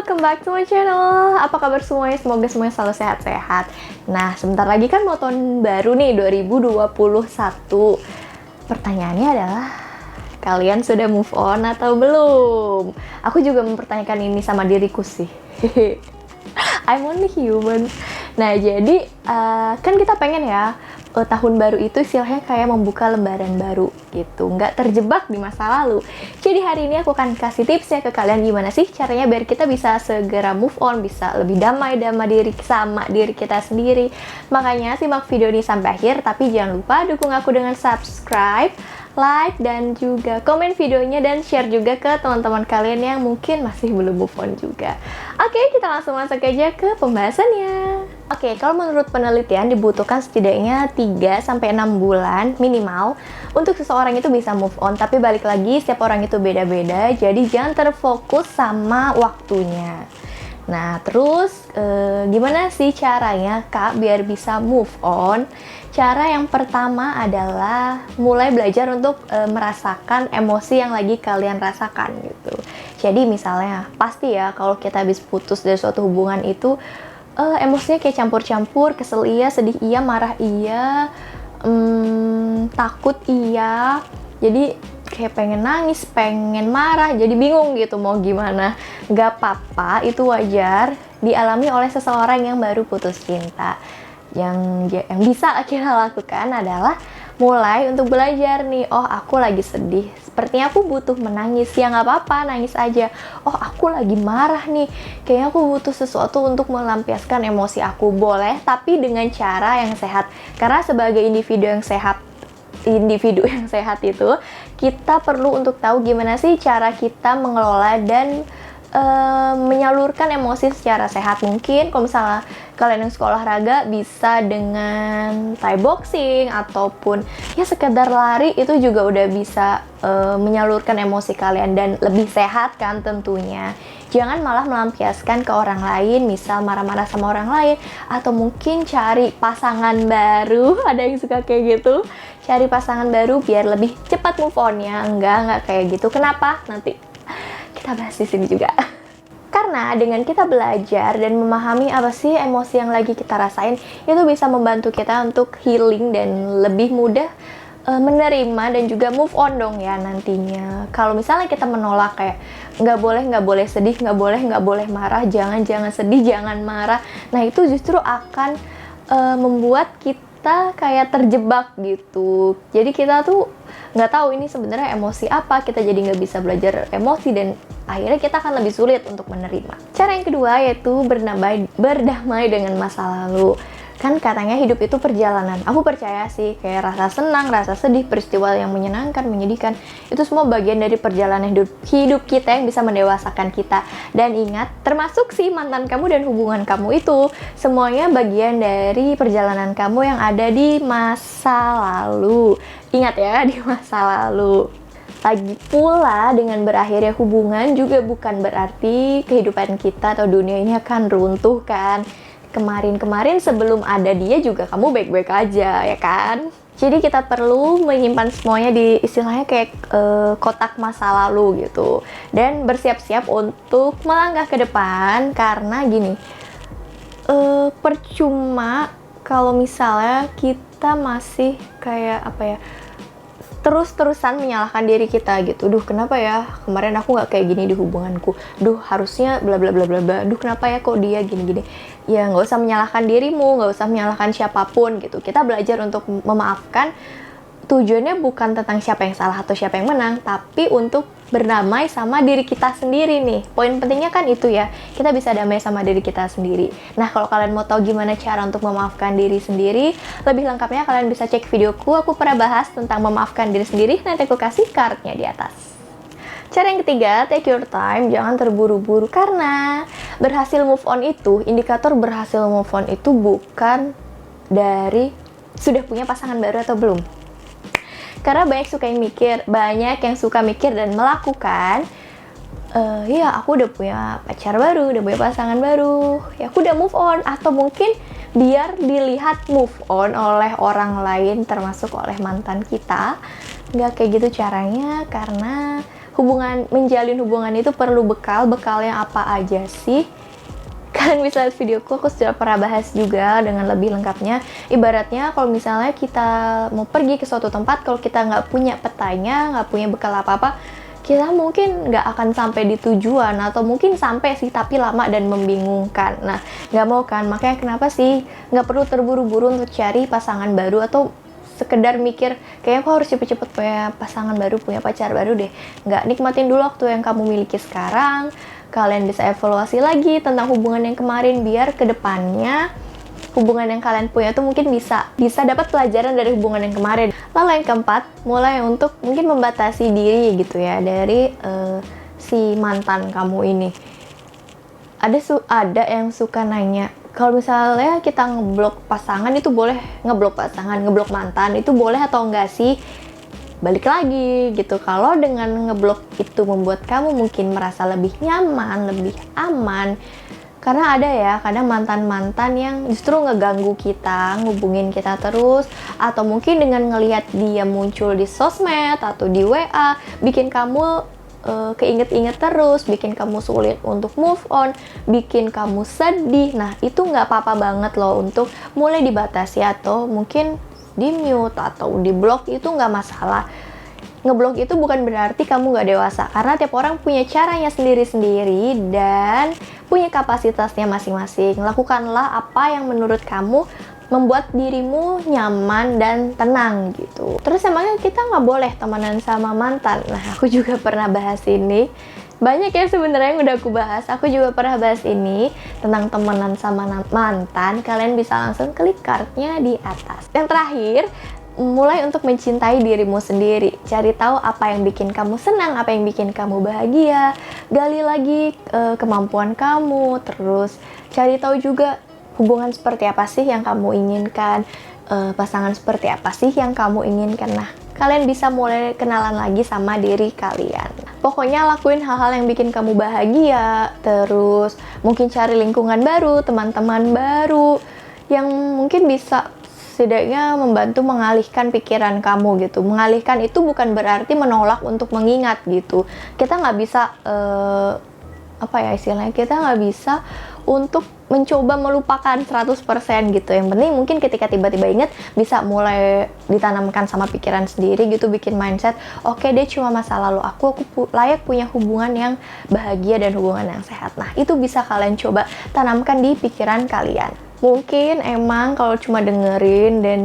welcome back to my channel. Apa kabar semuanya? Semoga semuanya selalu sehat-sehat. Nah, sebentar lagi kan mau tahun baru nih, 2021. Pertanyaannya adalah, kalian sudah move on atau belum? Aku juga mempertanyakan ini sama diriku sih. I'm only human. Nah, jadi kan kita pengen ya, tahun baru itu istilahnya kayak membuka lembaran baru gitu, nggak terjebak di masa lalu. Jadi hari ini aku akan kasih tipsnya ke kalian gimana sih caranya biar kita bisa segera move on, bisa lebih damai sama diri kita sendiri. Makanya simak video ini sampai akhir, tapi jangan lupa dukung aku dengan subscribe, like, dan juga komen videonya, dan share juga ke teman-teman kalian yang mungkin masih belum move on juga. Oke, kita langsung masuk aja ke pembahasannya. Oke, kalau menurut penelitian dibutuhkan setidaknya 3-6 bulan minimal untuk seseorang itu bisa move on. Tapi balik lagi, setiap orang itu beda-beda, jadi jangan terfokus sama waktunya. Nah, terus gimana sih caranya Kak biar bisa move on? Cara yang pertama adalah mulai belajar untuk merasakan emosi yang lagi kalian rasakan gitu. Jadi misalnya, pasti ya kalau kita habis putus dari suatu hubungan itu emosinya kayak campur-campur, kesel iya, sedih iya, marah iya, takut iya. Jadi kayak pengen nangis, pengen marah, jadi bingung gitu mau gimana. Gak apa-apa, itu wajar dialami oleh seseorang yang baru putus cinta. Yang bisa kita lakukan adalah mulai untuk belajar nih, oh aku lagi sedih, sepertinya aku butuh menangis, ya nggak apa-apa, nangis aja. Oh aku lagi marah nih, kayaknya aku butuh sesuatu untuk melampiaskan emosi aku, boleh, tapi dengan cara yang sehat. Karena sebagai individu yang sehat itu, kita perlu untuk tahu gimana sih cara kita mengelola dan menyalurkan emosi secara sehat. Mungkin kalau misalnya kalian yang sekolah olahraga bisa dengan Thai boxing ataupun ya sekedar lari, itu juga udah bisa menyalurkan emosi kalian dan lebih sehat kan tentunya. Jangan malah melampiaskan ke orang lain, misal marah-marah sama orang lain, atau mungkin cari pasangan baru. Ada yang suka kayak gitu, cari pasangan baru biar lebih cepat move on-nya. Enggak kayak gitu. Kenapa? Nanti kita bahas di sini juga. Karena dengan kita belajar dan memahami apa sih emosi yang lagi kita rasain, itu bisa membantu kita untuk healing dan lebih mudah menerima dan juga move on dong ya nantinya. Kalau misalnya kita menolak kayak nggak boleh sedih, nggak boleh marah, jangan sedih, jangan marah. Nah itu justru akan membuat kita kayak terjebak gitu. Jadi kita tuh nggak tahu ini sebenarnya emosi apa, kita jadi nggak bisa belajar emosi dan akhirnya kita akan lebih sulit untuk menerima. Cara yang kedua yaitu berdamai dengan masa lalu. Kan katanya hidup itu perjalanan. Aku percaya sih kayak rasa senang, rasa sedih, peristiwa yang menyenangkan, menyedihkan, itu semua bagian dari perjalanan hidup kita yang bisa mendewasakan kita. Dan ingat, termasuk sih mantan kamu dan hubungan kamu itu, semuanya bagian dari perjalanan kamu yang ada di masa lalu. Ingat ya, di masa lalu. Lagi pula, dengan berakhirnya hubungan juga bukan berarti kehidupan kita atau dunia ini akan runtuh kan. Kemarin sebelum ada dia juga kamu baik-baik aja ya kan. Jadi kita perlu menyimpan semuanya di istilahnya kayak kotak masa lalu gitu. Dan bersiap-siap untuk melangkah ke depan. Karena gini, percuma kalau misalnya kita masih kayak apa ya, terus-terusan menyalahkan diri kita gitu. Duh kenapa ya kemarin aku nggak kayak gini di hubunganku, duh harusnya bla bla bla bla bla, duh kenapa ya kok dia gini-gini. Ya nggak usah menyalahkan dirimu, nggak usah menyalahkan siapapun gitu. Kita belajar untuk memaafkan, tujuannya bukan tentang siapa yang salah atau siapa yang menang, tapi untuk berdamai sama diri kita sendiri nih. Poin pentingnya kan itu ya, kita bisa damai sama diri kita sendiri. Nah, kalau kalian mau tahu gimana cara untuk memaafkan diri sendiri, lebih lengkapnya kalian bisa cek videoku, aku pernah bahas tentang memaafkan diri sendiri, nanti aku kasih cardnya di atas. Cara yang ketiga, take your time, jangan terburu-buru. Karena berhasil move on itu, indikator berhasil move on itu bukan dari sudah punya pasangan baru atau belum. Karena banyak yang suka mikir dan melakukan, ya aku udah punya pacar baru, udah punya pasangan baru, ya aku udah move on. Atau mungkin biar dilihat move on oleh orang lain, termasuk oleh mantan kita. Nggak kayak gitu caranya, karena menjalin hubungan itu perlu bekalnya apa aja sih? Kalian bisa lihat videoku, aku sudah pernah bahas juga dengan lebih lengkapnya. Ibaratnya kalau misalnya kita mau pergi ke suatu tempat, kalau kita nggak punya petanya, nggak punya bekal apa-apa, kita mungkin nggak akan sampai di tujuan, atau mungkin sampai sih tapi lama dan membingungkan. Nah, nggak mau kan? Makanya kenapa sih nggak perlu terburu-buru untuk cari pasangan baru, atau sekedar mikir kayaknya aku harus cepet-cepet punya pasangan baru, punya pacar baru deh. Nggak, nikmatin dulu waktu yang kamu miliki sekarang. Kalian bisa evaluasi lagi tentang hubungan yang kemarin, biar kedepannya hubungan yang kalian punya tuh mungkin bisa dapat pelajaran dari hubungan yang kemarin. Lalu yang keempat, mulai untuk mungkin membatasi diri gitu ya dari si mantan kamu ini. Ada yang suka nanya, kalau misalnya kita ngeblok pasangan itu boleh, ngeblok mantan itu boleh atau enggak sih? Balik lagi gitu, kalau dengan ngeblok itu membuat kamu mungkin merasa lebih nyaman, lebih aman, karena ada ya kadang mantan-mantan yang justru ngeganggu kita, ngubungin kita terus, atau mungkin dengan ngelihat dia muncul di sosmed atau di WA, bikin kamu keinget-inget terus, bikin kamu sulit untuk move on, bikin kamu sedih. Nah, itu nggak apa-apa banget loh untuk mulai dibatasi, atau mungkin di mute atau di blok, itu nggak masalah. Ngeblok itu bukan berarti kamu nggak dewasa, karena tiap orang punya caranya sendiri-sendiri dan punya kapasitasnya masing-masing. Lakukanlah apa yang menurut kamu membuat dirimu nyaman dan tenang gitu. Terus emangnya kita nggak boleh temenan sama mantan? Nah, aku juga pernah bahas ini. Banyak ya sebenarnya yang udah aku bahas. Aku juga pernah bahas ini tentang temenan sama mantan. Kalian bisa langsung klik cardnya di atas. Yang terakhir, mulai untuk mencintai dirimu sendiri. Cari tahu apa yang bikin kamu senang, apa yang bikin kamu bahagia. Gali lagi kemampuan kamu. Terus cari tahu juga hubungan seperti apa sih yang kamu inginkan, pasangan seperti apa sih yang kamu inginkan. Nah, kalian bisa mulai kenalan lagi sama diri kalian. Pokoknya lakuin hal-hal yang bikin kamu bahagia, terus mungkin cari lingkungan baru, teman-teman baru, yang mungkin bisa setidaknya membantu mengalihkan pikiran kamu gitu. Mengalihkan itu bukan berarti menolak untuk mengingat gitu. Kita nggak bisa, istilahnya, kita nggak bisa untuk mencoba melupakan 100% gitu. Yang penting mungkin ketika tiba-tiba ingat, bisa mulai ditanamkan sama pikiran sendiri gitu, bikin mindset, oke deh, cuma masa lalu aku layak punya hubungan yang bahagia dan hubungan yang sehat. Nah, itu bisa kalian coba tanamkan di pikiran kalian. Mungkin emang kalau cuma dengerin dan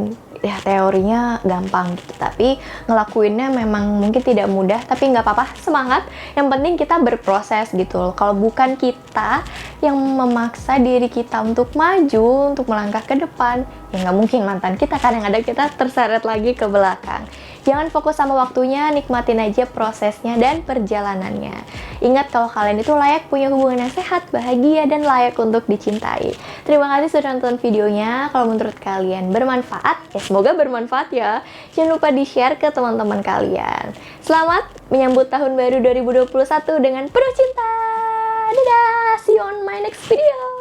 ya teorinya gampang gitu, tapi ngelakuinnya memang mungkin tidak mudah, tapi nggak apa-apa, semangat. Yang penting kita berproses gitu loh. Kalau bukan kita yang memaksa diri kita untuk maju, untuk melangkah ke depan, ya nggak mungkin mantan kita kan yang ada kita terseret lagi ke belakang. Jangan fokus sama waktunya, nikmatin aja prosesnya dan perjalanannya. Ingat kalau kalian itu layak punya hubungan yang sehat, bahagia, dan layak untuk dicintai. Terima kasih sudah nonton videonya. Kalau menurut kalian bermanfaat, ya semoga bermanfaat ya. Jangan lupa di-share ke teman-teman kalian. Selamat menyambut tahun baru 2021 dengan penuh cinta. Dadah, see you on my next video.